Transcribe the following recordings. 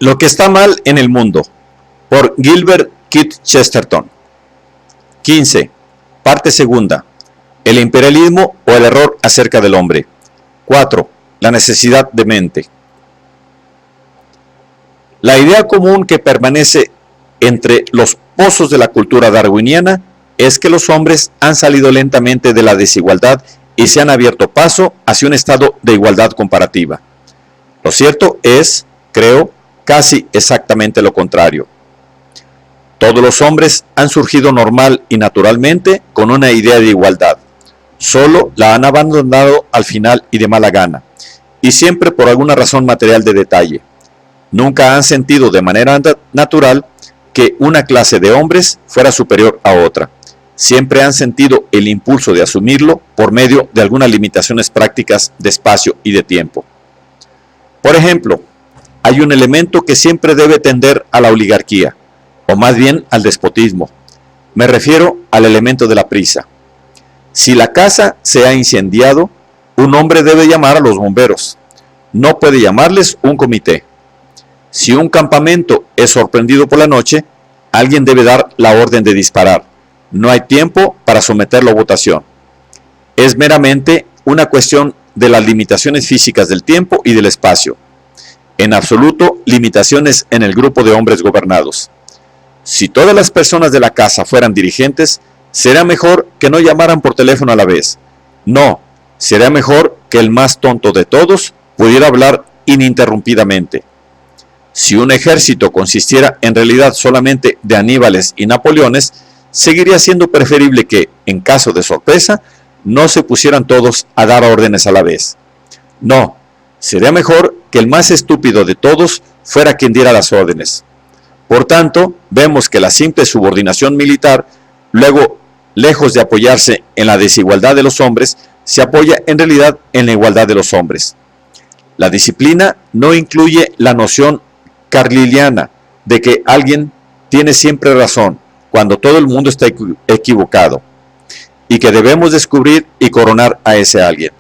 Lo que está mal en el mundo, por Gilbert Keith Chesterton. 15. Parte segunda. El imperialismo o el error acerca del hombre. 4. La necesidad de mente. La idea común que permanece entre los pozos de la cultura darwiniana es que los hombres han salido lentamente de la desigualdad y se han abierto paso hacia un estado de igualdad comparativa. Lo cierto es, creo, casi exactamente lo contrario. Todos los hombres han surgido normal y naturalmente con una idea de igualdad. Solo la han abandonado al final y de mala gana, y siempre por alguna razón material de detalle. Nunca han sentido de manera natural que una clase de hombres fuera superior a otra. Siempre han sentido el impulso de asumirlo por medio de algunas limitaciones prácticas de espacio y de tiempo. Por ejemplo, hay un elemento que siempre debe tender a la oligarquía, o más bien al despotismo. Me refiero al elemento de la prisa. Si la casa se ha incendiado, un hombre debe llamar a los bomberos. No puede llamarles un comité. Si un campamento es sorprendido por la noche, alguien debe dar la orden de disparar. No hay tiempo para someterlo a votación. Es meramente una cuestión de las limitaciones físicas del tiempo y del espacio. En absoluto, limitaciones en el grupo de hombres gobernados. Si todas las personas de la casa fueran dirigentes, será mejor que no llamaran por teléfono a la vez. No, será mejor que el más tonto de todos pudiera hablar ininterrumpidamente. Si un ejército consistiera en realidad solamente de Aníbales y Napoleones, seguiría siendo preferible que, en caso de sorpresa, no se pusieran todos a dar órdenes a la vez. No, sería mejor que el más estúpido de todos fuera quien diera las órdenes. Por tanto, vemos que la simple subordinación militar, luego, lejos de apoyarse en la desigualdad de los hombres, se apoya en realidad en la igualdad de los hombres. La disciplina no incluye la noción carliliana de que alguien tiene siempre razón cuando todo el mundo está equivocado, y que debemos descubrir y coronar a ese alguien.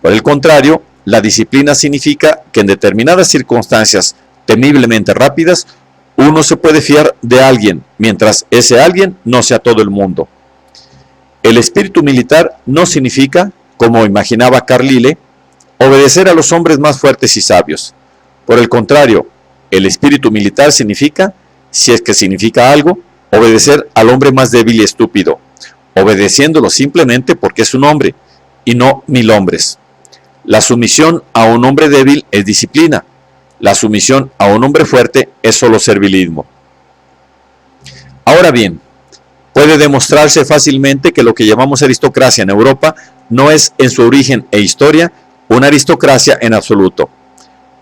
Por el contrario, la disciplina significa que en determinadas circunstancias temiblemente rápidas, uno se puede fiar de alguien, mientras ese alguien no sea todo el mundo. El espíritu militar no significa, como imaginaba Carlyle, obedecer a los hombres más fuertes y sabios. Por el contrario, el espíritu militar significa, si es que significa algo, obedecer al hombre más débil y estúpido, obedeciéndolo simplemente porque es un hombre, y no 1000 hombres. La sumisión a un hombre débil es disciplina. La sumisión a un hombre fuerte es solo servilismo. Ahora bien, puede demostrarse fácilmente que lo que llamamos aristocracia en Europa no es en su origen e historia una aristocracia en absoluto.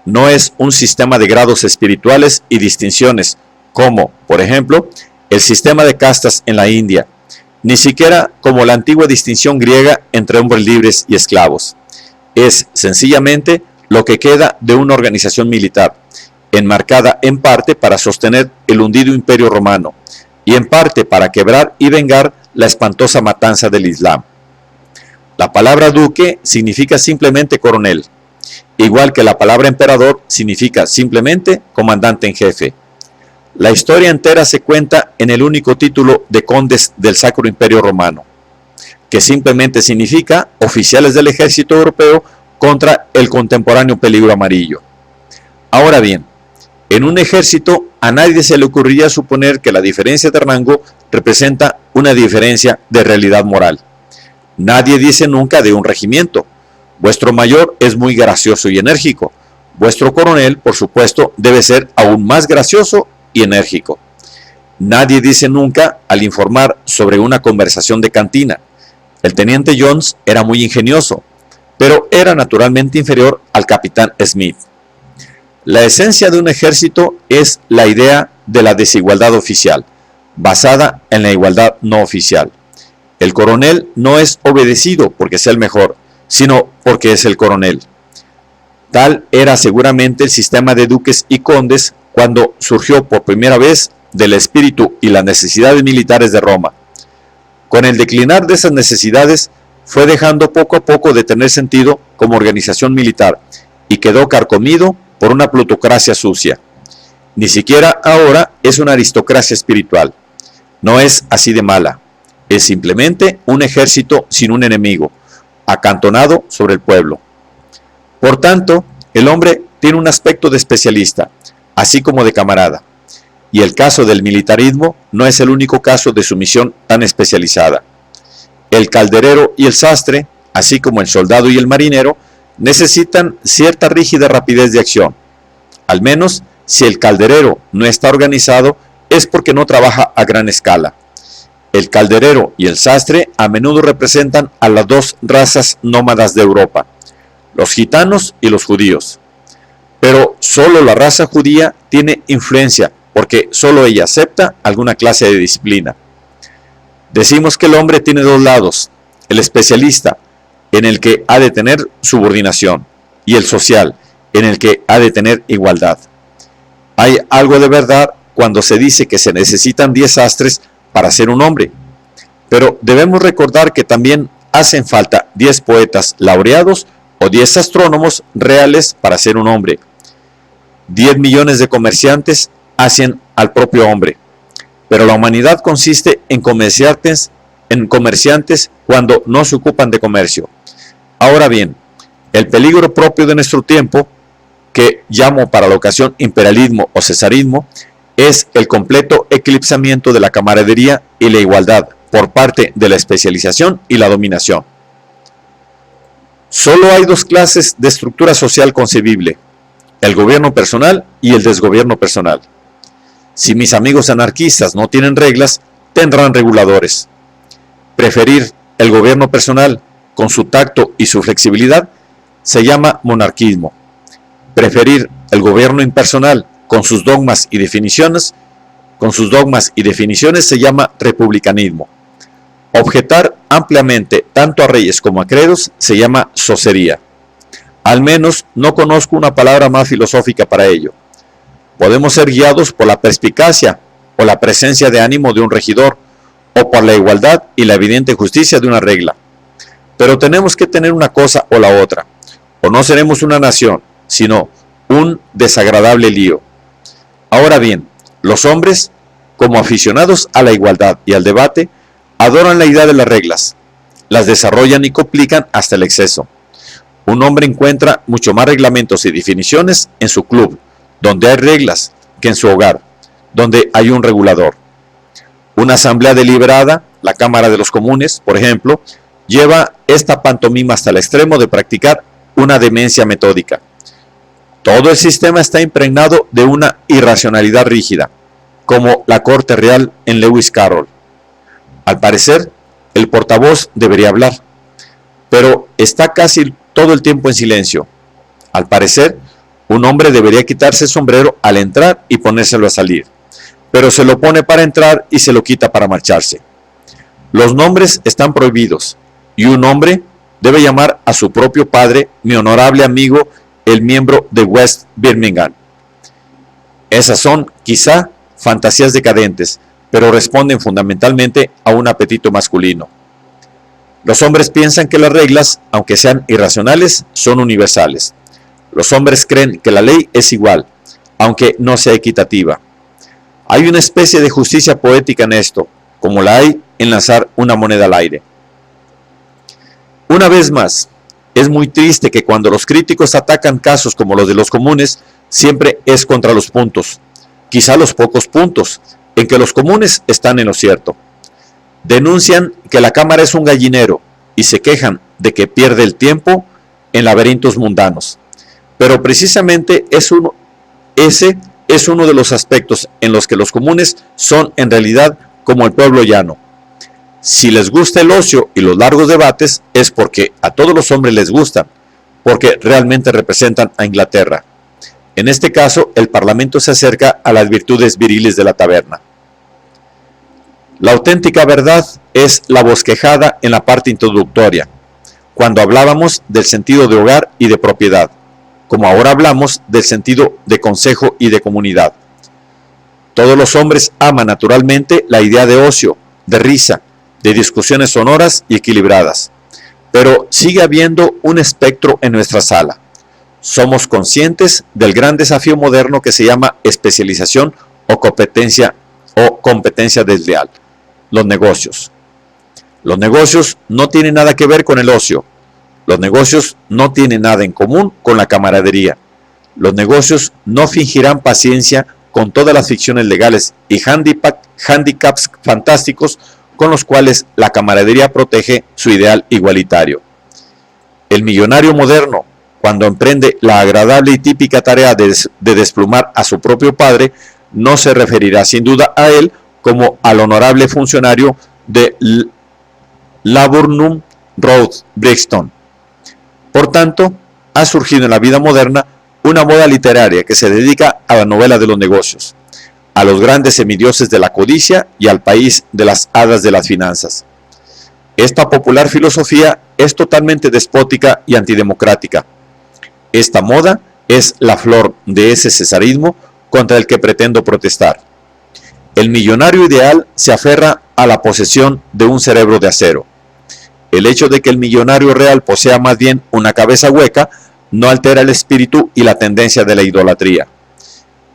No es un sistema de grados espirituales y distinciones, como, por ejemplo, el sistema de castas en la India, ni siquiera como la antigua distinción griega entre hombres libres y esclavos. Es sencillamente lo que queda de una organización militar, enmarcada en parte para sostener el hundido imperio romano, y en parte para quebrar y vengar la espantosa matanza del Islam. La palabra duque significa simplemente coronel, igual que la palabra emperador significa simplemente comandante en jefe. La historia entera se cuenta en el único título de condes del Sacro Imperio Romano, que simplemente significa oficiales del ejército europeo contra el contemporáneo peligro amarillo. Ahora bien, en un ejército a nadie se le ocurriría suponer que la diferencia de rango representa una diferencia de realidad moral. Nadie dice nunca de un regimiento: vuestro mayor es muy gracioso y enérgico. Vuestro coronel, por supuesto, debe ser aún más gracioso y enérgico. Nadie dice nunca, al informar sobre una conversación de cantina: el teniente Jones era muy ingenioso, pero era naturalmente inferior al capitán Smith. La esencia de un ejército es la idea de la desigualdad oficial, basada en la igualdad no oficial. El coronel no es obedecido porque sea el mejor, sino porque es el coronel. Tal era seguramente el sistema de duques y condes cuando surgió por primera vez del espíritu y las necesidades militares de Roma. Con el declinar de esas necesidades, fue dejando poco a poco de tener sentido como organización militar y quedó carcomido por una plutocracia sucia. Ni siquiera ahora es una aristocracia espiritual. No es así de mala. Es simplemente un ejército sin un enemigo, acantonado sobre el pueblo. Por tanto, el hombre tiene un aspecto de especialista, así como de camarada. Y el caso del militarismo no es el único caso de sumisión tan especializada. El calderero y el sastre, así como el soldado y el marinero, necesitan cierta rígida rapidez de acción. Al menos, si el calderero no está organizado, es porque no trabaja a gran escala. El calderero y el sastre a menudo representan a las dos razas nómadas de Europa, los gitanos y los judíos. Pero solo la raza judía tiene influencia, porque solo ella acepta alguna clase de disciplina. Decimos que el hombre tiene dos lados, el especialista, en el que ha de tener subordinación, y el social, en el que ha de tener igualdad. Hay algo de verdad cuando se dice que se necesitan 10 sastres para ser un hombre, pero debemos recordar que también hacen falta 10 poetas laureados o 10 astrónomos reales para ser un hombre. 10 millones de comerciantes hacen al propio hombre, pero la humanidad consiste en comerciantes cuando no se ocupan de comercio. Ahora bien, el peligro propio de nuestro tiempo, que llamo para la ocasión imperialismo o cesarismo, es el completo eclipsamiento de la camaradería y la igualdad por parte de la especialización y la dominación. Solo hay dos clases de estructura social concebible, el gobierno personal y el desgobierno personal. Si mis amigos anarquistas no tienen reglas, tendrán reguladores. Preferir el gobierno personal con su tacto y su flexibilidad se llama monarquismo. Preferir el gobierno impersonal con sus dogmas y definiciones se llama republicanismo. Objetar ampliamente tanto a reyes como a credos se llama zocería. Al menos no conozco una palabra más filosófica para ello. Podemos ser guiados por la perspicacia o la presencia de ánimo de un regidor, o por la igualdad y la evidente justicia de una regla. Pero tenemos que tener una cosa o la otra, o no seremos una nación, sino un desagradable lío. Ahora bien, los hombres, como aficionados a la igualdad y al debate, adoran la idea de las reglas, las desarrollan y complican hasta el exceso. Un hombre encuentra mucho más reglamentos y definiciones en su club, donde hay reglas, que en su hogar, donde hay un regulador. Una asamblea deliberada, la Cámara de los Comunes, por ejemplo, lleva esta pantomima hasta el extremo de practicar una demencia metódica. Todo el sistema está impregnado de una irracionalidad rígida, como la corte real en Lewis Carroll. Al parecer, el portavoz debería hablar, pero está casi todo el tiempo en silencio. Al parecer, un hombre debería quitarse el sombrero al entrar y ponérselo a salir, pero se lo pone para entrar y se lo quita para marcharse. Los nombres están prohibidos, y un hombre debe llamar a su propio padre, mi honorable amigo, el miembro de West Birmingham. Esas son, quizá, fantasías decadentes, pero responden fundamentalmente a un apetito masculino. Los hombres piensan que las reglas, aunque sean irracionales, son universales. Los hombres creen que la ley es igual, aunque no sea equitativa. Hay una especie de justicia poética en esto, como la hay en lanzar una moneda al aire. Una vez más, es muy triste que cuando los críticos atacan casos como los de los comunes, siempre es contra los puntos, quizá los pocos puntos, en que los comunes están en lo cierto. Denuncian que la Cámara es un gallinero y se quejan de que pierde el tiempo en laberintos mundanos. Pero precisamente ese es uno de los aspectos en los que los comunes son en realidad como el pueblo llano. Si les gusta el ocio y los largos debates es porque a todos los hombres les gustan, porque realmente representan a Inglaterra. En este caso, el Parlamento se acerca a las virtudes viriles de la taberna. La auténtica verdad es la bosquejada en la parte introductoria, cuando hablábamos del sentido de hogar y de propiedad, como ahora hablamos del sentido de consejo y de comunidad. Todos los hombres aman naturalmente la idea de ocio, de risa, de discusiones sonoras y equilibradas, pero sigue habiendo un espectro en nuestra sala. somos conscientes del gran desafío moderno que se llama especialización o competencia desleal, los negocios. Los negocios no tienen nada que ver con el ocio. Los negocios no tienen nada en común con la camaradería. Los negocios no fingirán paciencia con todas las ficciones legales y handicaps fantásticos con los cuales la camaradería protege su ideal igualitario. El millonario moderno, cuando emprende la agradable y típica tarea de desplumar a su propio padre, no se referirá sin duda a él como al honorable funcionario de Laburnum Road, Brixton. Por tanto, ha surgido en la vida moderna una moda literaria que se dedica a la novela de los negocios, a los grandes semidioses de la codicia y al país de las hadas de las finanzas. Esta popular filosofía es totalmente despótica y antidemocrática. Esta moda es la flor de ese cesarismo contra el que pretendo protestar. El millonario ideal se aferra a la posesión de un cerebro de acero. El hecho de que el millonario real posea más bien una cabeza hueca no altera el espíritu y la tendencia de la idolatría.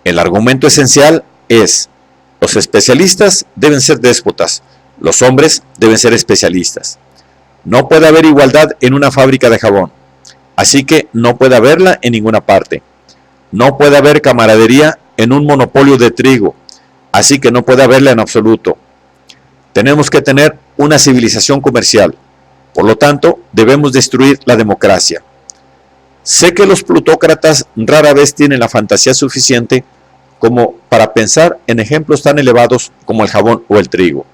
El argumento esencial es: los especialistas deben ser déspotas, los hombres deben ser especialistas. No puede haber igualdad en una fábrica de jabón, así que no puede haberla en ninguna parte. No puede haber camaradería en un monopolio de trigo, así que no puede haberla en absoluto. Tenemos que tener una civilización comercial, por lo tanto debemos destruir la democracia. Sé que los plutócratas rara vez tienen la fantasía suficiente como para pensar en ejemplos tan elevados como el jabón o el trigo.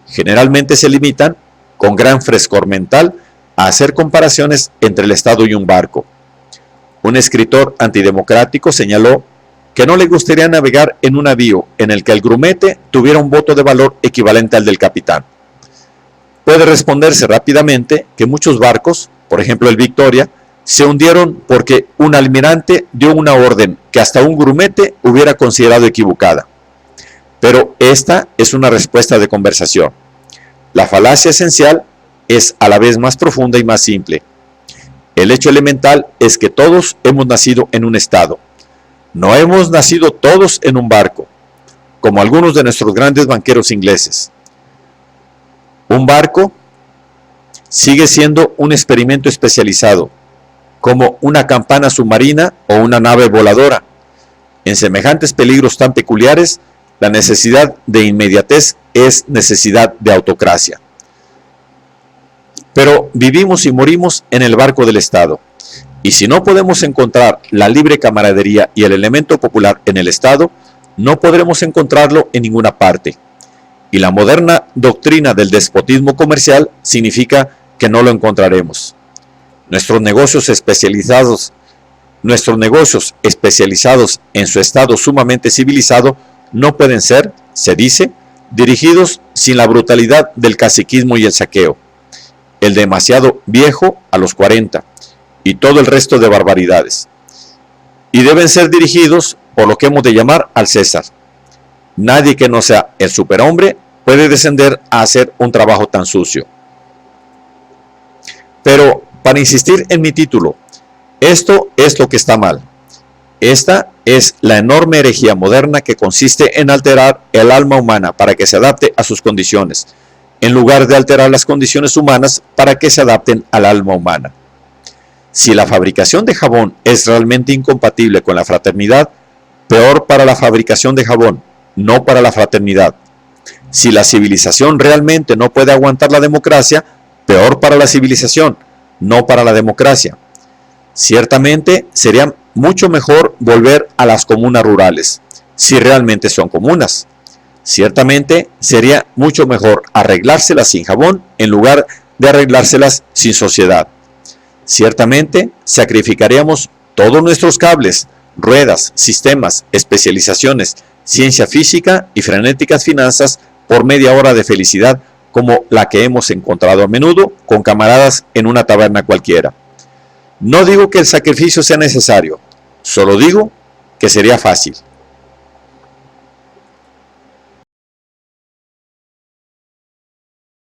Generalmente se limitan, con gran frescor mental, a hacer comparaciones entre el Estado y un barco. Un escritor antidemocrático señaló que no le gustaría navegar en un navío en el que el grumete tuviera un voto de valor equivalente al del capitán. Puede responderse rápidamente que muchos barcos, por ejemplo el Victoria, se hundieron porque un almirante dio una orden que hasta un grumete hubiera considerado equivocada. Pero esta es una respuesta de conversación. La falacia esencial es a la vez más profunda y más simple. El hecho elemental es que todos hemos nacido en un estado. No hemos nacido todos en un barco, como algunos de nuestros grandes banqueros ingleses. Un barco sigue siendo un experimento especializado, como una campana submarina o una nave voladora. En semejantes peligros tan peculiares, la necesidad de inmediatez es necesidad de autocracia. Pero vivimos y morimos en el barco del Estado, y si no podemos encontrar la libre camaradería y el elemento popular en el Estado, no podremos encontrarlo en ninguna parte. Y la moderna doctrina del despotismo comercial significa que no lo encontraremos. Nuestros negocios especializados en su estado sumamente civilizado no pueden ser, se dice, dirigidos sin la brutalidad del caciquismo y el saqueo, el demasiado viejo a los 40 y todo el resto de barbaridades. Y deben ser dirigidos por lo que hemos de llamar al César. Nadie que no sea el superhombre puede descender a hacer un trabajo tan sucio. Pero, para insistir en mi título, esto es lo que está mal. Esta es la enorme herejía moderna que consiste en alterar el alma humana para que se adapte a sus condiciones, en lugar de alterar las condiciones humanas para que se adapten al alma humana. Si la fabricación de jabón es realmente incompatible con la fraternidad, peor para la fabricación de jabón, no para la fraternidad. Si la civilización realmente no puede aguantar la democracia, peor para la civilización, no para la democracia. Ciertamente sería mucho mejor volver a las comunas rurales, si realmente son comunas. Ciertamente sería mucho mejor arreglárselas sin jabón en lugar de arreglárselas sin sociedad. Ciertamente sacrificaríamos todos nuestros cables, ruedas, sistemas, especializaciones, ciencia física y frenéticas finanzas por media hora de felicidad como la que hemos encontrado a menudo con camaradas en una taberna cualquiera. No digo que el sacrificio sea necesario, solo digo que sería fácil.